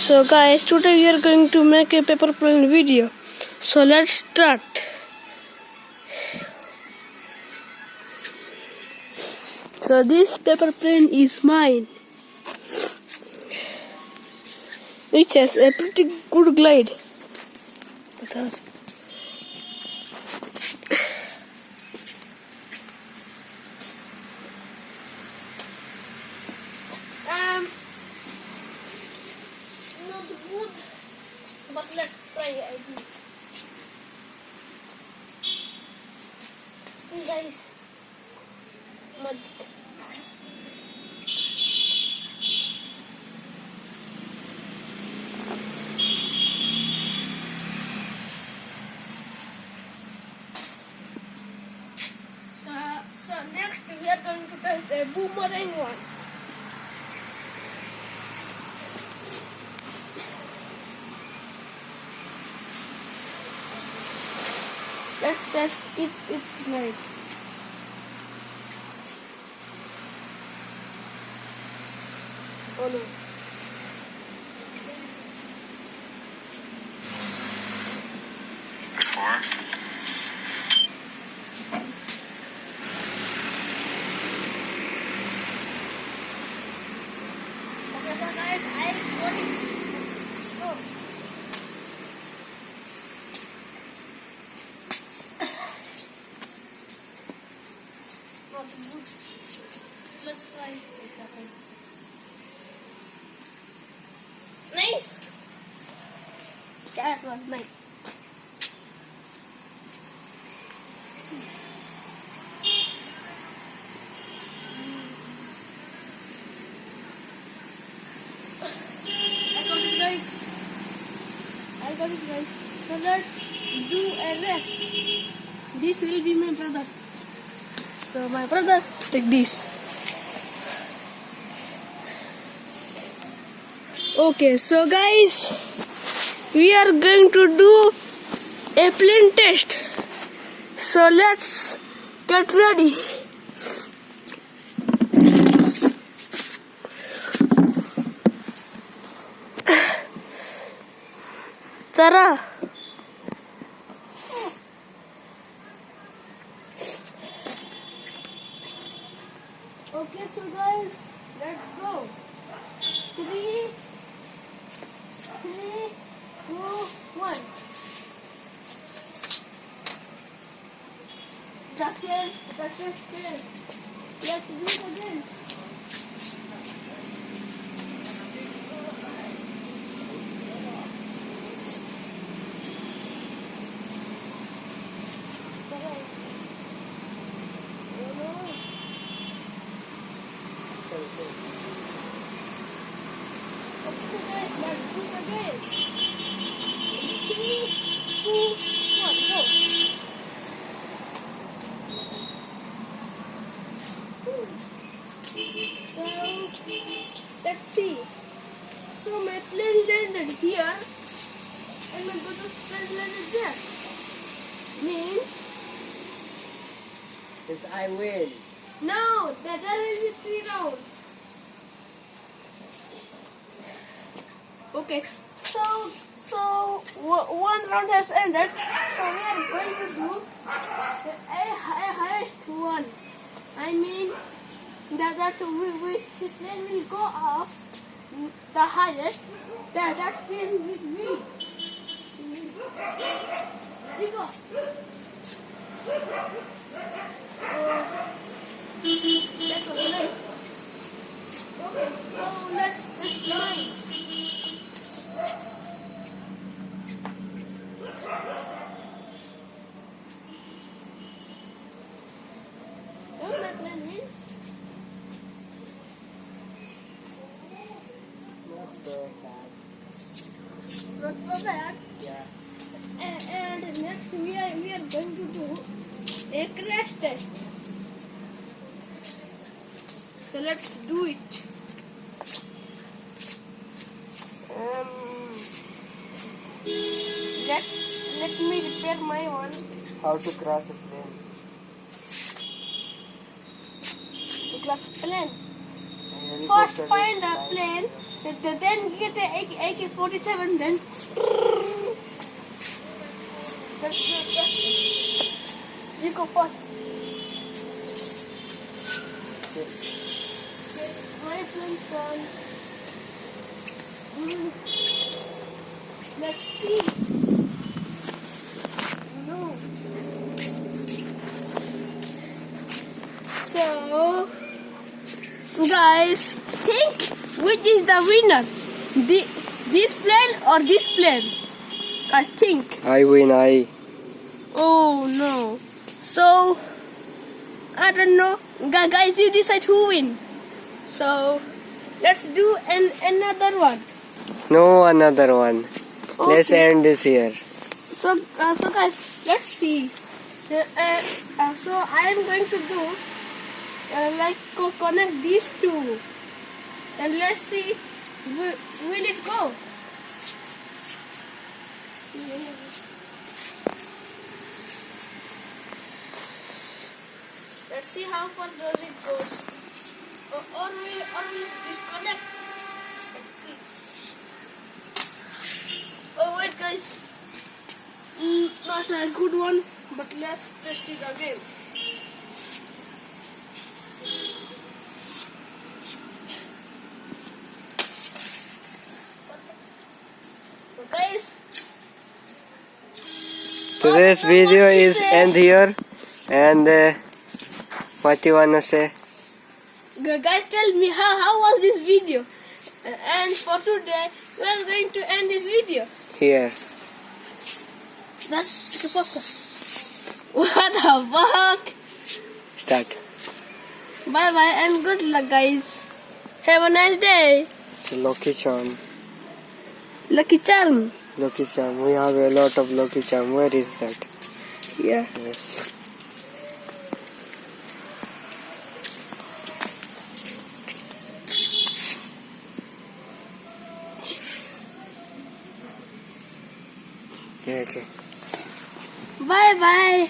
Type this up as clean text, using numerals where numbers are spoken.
So guys, today we are going to make a paper plane video. So let's start. So this paper plane is mine, which has a pretty good glide. Not good, but let's try it. See guys, magic. So next we are going to test a boomerang one. Let's test if it's made. Oh no. Okay, so guys, I got it. Go. Not good. Let's try it. Nice. That was nice. I got it guys. So let's do a race. This will be my brother's. So my brother, take this. Okay, so guys, we are going to do a plane test. So let's get ready. Tara. Okay, so guys, let's go. 3, 2, 1. That's it. Let's do it again. Okay, guys, let's do it again. 3, 2, 1, go. So, let's see. So my plane landed here and my brother's plane landed there. Means? Yes, I win. No, there will be 3 rounds. Okay, so one round has ended. So we are going to do a highest one. I mean that which plane will go up the highest. That plane will win. Here we go. That was nice. Okay, so let's test mine. What my plan is? Not so bad. Yeah. And next we are going to do a crash test. So let's do it. Let me repair my one. How to crash a plane? To crash a plane. First find a plane Then get the AK-47 then. You go first. My friend's gone. Let's see. No. So, guys, think which is the winner? This plane or this plane? Guys, think. I win, I. Oh no. So, I don't know. Guys, you decide who win. So, let's do another one. No, another one. Let's Okay. end this here. So guys, let's see. So I am going to do connect these two, and let's see will it go. Let's see how far does it goes, or will it disconnect. Let's see. Oh wait, guys. Not a good one, but let's test it again. So guys, Today's video is end here. And what you wanna say? guys, tell me how was this video? And for today, we are going to end this video. Here. That's what the fuck? Start. Bye bye and good luck, guys. Have a nice day. So Lucky Charm. Lucky charm. Lucky Charm. We have a lot of Lucky Charm. Where is that? Yeah. Yes. Okay. Bye bye.